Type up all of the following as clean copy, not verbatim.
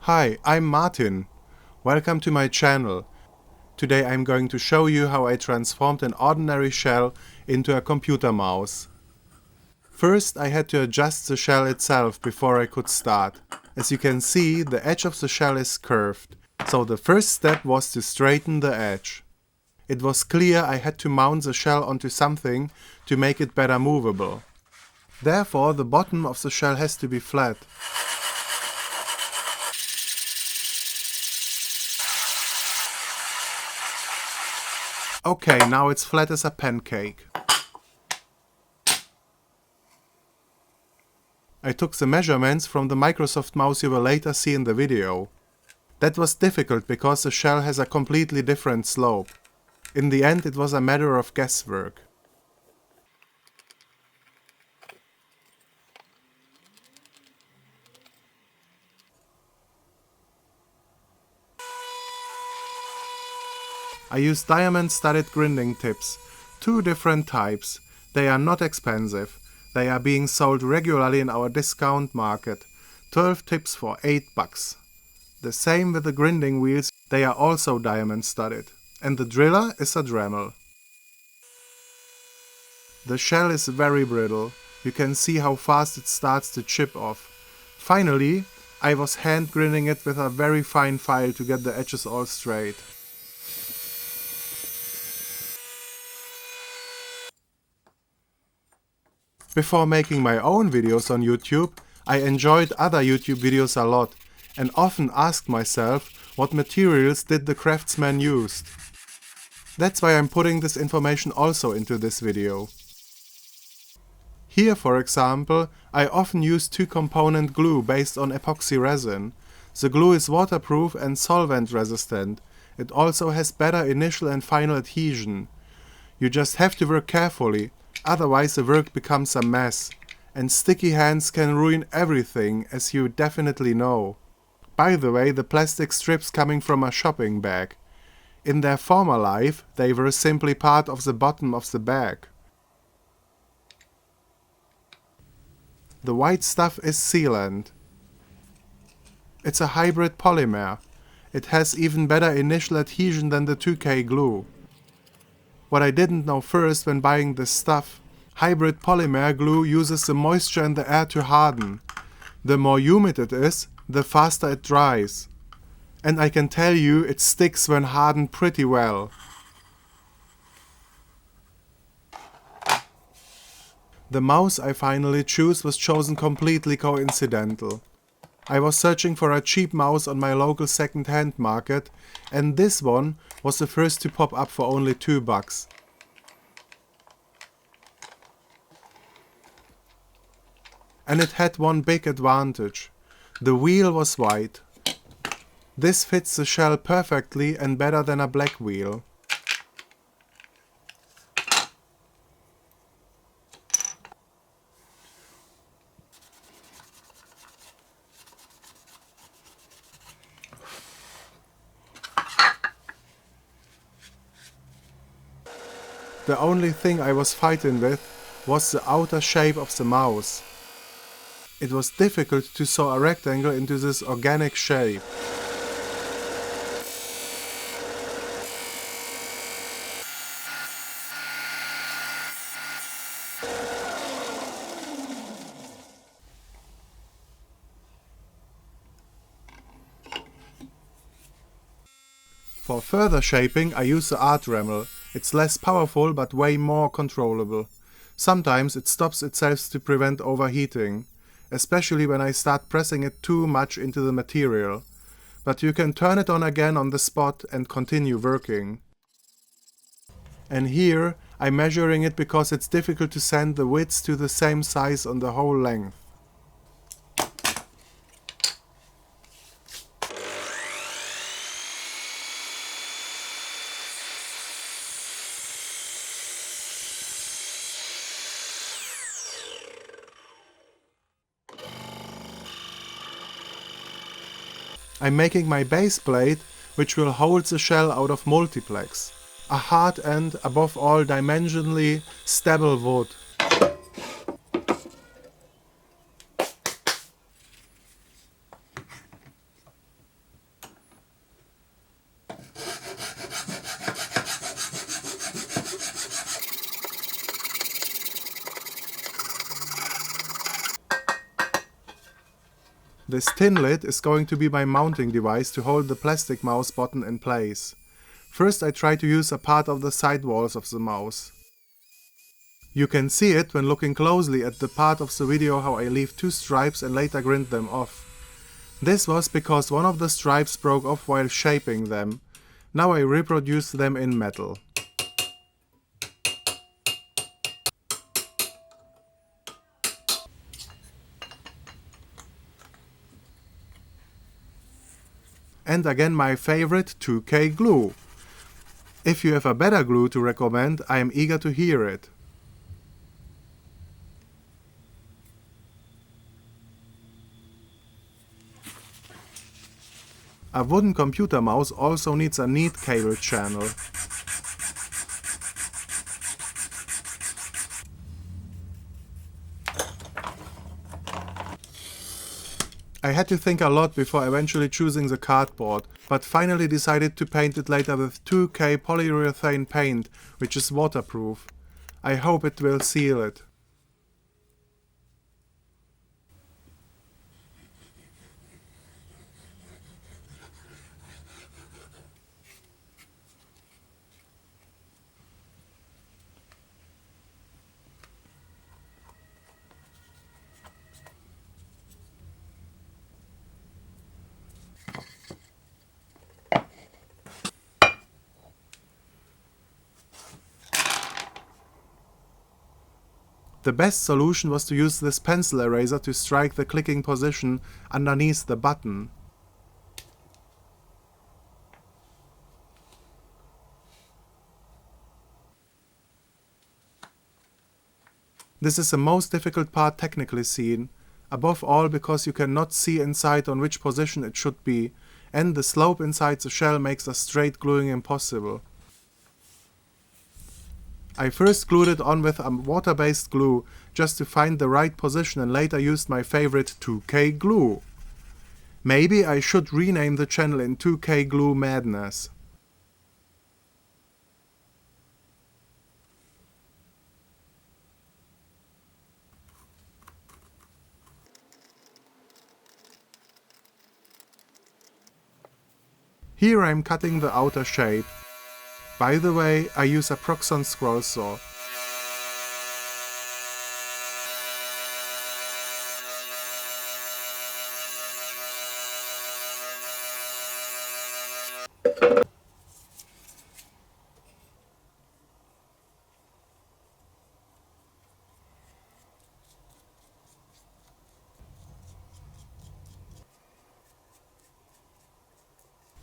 Hi, I'm Martin. Welcome to my channel. Today I'm going to show you how I transformed an ordinary shell into a computer mouse. First I had to adjust the shell itself before I could start. As you can see, the edge of the shell is curved, so the first step was to straighten the edge. It was clear I had to mount the shell onto something to make it better movable. Therefore, the bottom of the shell has to be flat. Okay, now it's flat as a pancake. I took the measurements from the Microsoft mouse you will later see in the video. That was difficult because the shell has a completely different slope. In the end, it was a matter of guesswork. I used diamond-studded grinding tips, 2 different types. They are not expensive. They are being sold regularly in our discount market. 12 tips for $8. The same with the grinding wheels, they are also diamond-studded. And the driller is a Dremel. The shell is very brittle. You can see how fast it starts to chip off. Finally, I was hand grinding it with a very fine file to get the edges all straight. Before making my own videos on YouTube, I enjoyed other YouTube videos a lot and often asked myself what materials did the craftsman use. That's why I'm putting this information also into this video. Here, for example, I often use 2-component glue based on epoxy resin. The glue is waterproof and solvent resistant. It also has better initial and final adhesion. You just have to work carefully. Otherwise the work becomes a mess, and sticky hands can ruin everything, as you definitely know. By the way, the plastic strips coming from a shopping bag. In their former life, they were simply part of the bottom of the bag. The white stuff is sealant. It's a hybrid polymer. It has even better initial adhesion than the 2K glue. What I didn't know first when buying this stuff, hybrid polymer glue uses the moisture in the air to harden. The more humid it is, the faster it dries. And I can tell you it sticks when hardened pretty well. The mouse I finally chose was chosen completely coincidental. I was searching for a cheap mouse on my local second-hand market, and this one was the first to pop up for only $2. And it had one big advantage. The wheel was white. This fits the shell perfectly and better than a black wheel. The only thing I was fighting with was the outer shape of the mouse. It was difficult to saw a rectangle into this organic shape. For further shaping I use the art Dremel. It's less powerful but way more controllable. Sometimes it stops itself to prevent overheating, especially when I start pressing it too much into the material. But you can turn it on again on the spot and continue working. And here I'm measuring it because it's difficult to sand the widths to the same size on the whole length. I'm making my base plate, which will hold the shell out of multiplex. A hard and, above all, dimensionally stable wood. This tin lid is going to be my mounting device to hold the plastic mouse button in place. First I try to use a part of the side walls of the mouse. You can see it when looking closely at the part of the video how I leave 2 stripes and later grind them off. This was because one of the stripes broke off while shaping them. Now I reproduce them in metal. And again my favorite 2K glue. If you have a better glue to recommend, I am eager to hear it. A wooden computer mouse also needs a neat cable channel. I had to think a lot before eventually choosing the cardboard, but finally decided to paint it later with 2K polyurethane paint, which is waterproof. I hope it will seal it. The best solution was to use this pencil eraser to strike the clicking position underneath the button. This is the most difficult part technically seen, above all because you cannot see inside on which position it should be, and the slope inside the shell makes a straight gluing impossible. I first glued it on with a water-based glue just to find the right position and later used my favorite 2K glue. Maybe I should rename the channel in 2K Glue Madness. Here I am cutting the outer shape. By the way, I use a Proxxon scroll saw.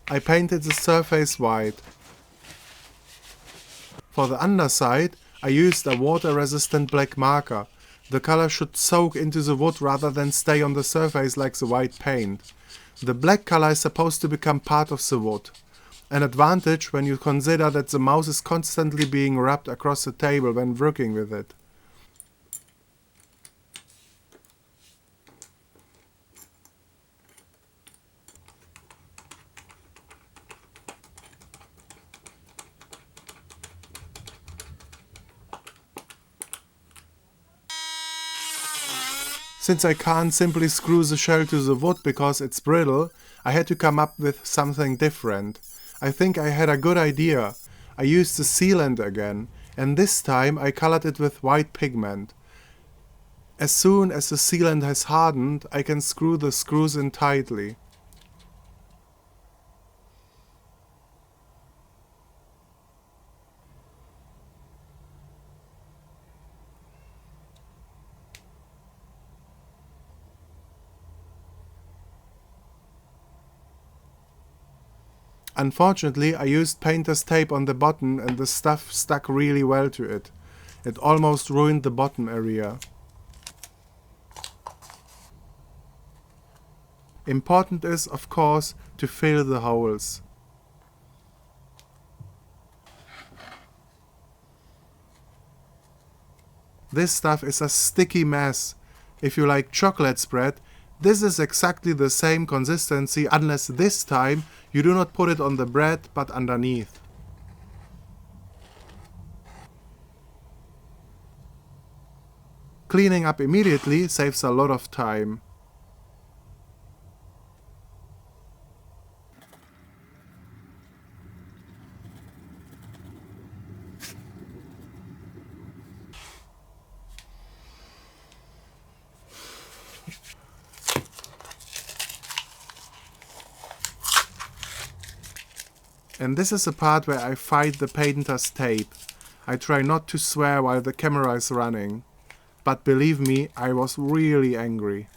I painted the surface white. For the underside, I used a water-resistant black marker. The color should soak into the wood rather than stay on the surface like the white paint. The black color is supposed to become part of the wood. An advantage when you consider that the mouse is constantly being rubbed across the table when working with it. Since I can't simply screw the shell to the wood because it's brittle, I had to come up with something different. I think I had a good idea. I used the sealant again, and this time I colored it with white pigment. As soon as the sealant has hardened, I can screw the screws in tightly. Unfortunately, I used painter's tape on the bottom and the stuff stuck really well to it. It almost ruined the bottom area. Important is, of course, to fill the holes. This stuff is a sticky mess. If you like chocolate spread, this is exactly the same consistency, unless this time you do not put it on the bread but underneath. Cleaning up immediately saves a lot of time. And this is the part where I fight the painter's tape. I try not to swear while the camera is running. But believe me, I was really angry.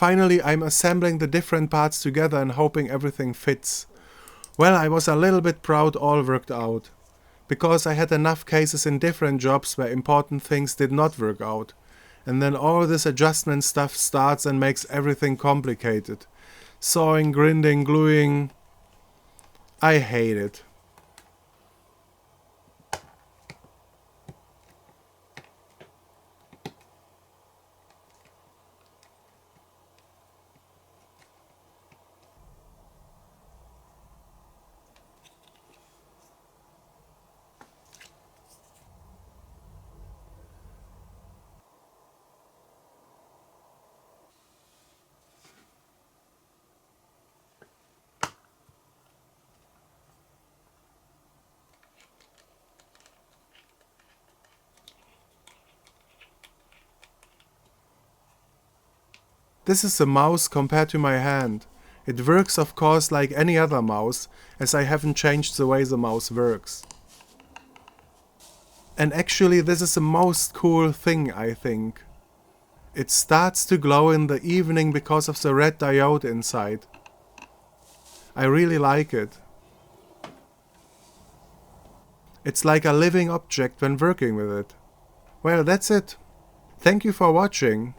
Finally, I'm assembling the different parts together and hoping everything fits. Well, I was a little bit proud all worked out. Because I had enough cases in different jobs where important things did not work out. And then all this adjustment stuff starts and makes everything complicated. Sawing, grinding, gluing. I hate it. This is a mouse compared to my hand. It works of course like any other mouse, as I haven't changed the way the mouse works. And actually this is the most cool thing, I think. It starts to glow in the evening because of the red diode inside. I really like it. It's like a living object when working with it. Well, that's it. Thank you for watching.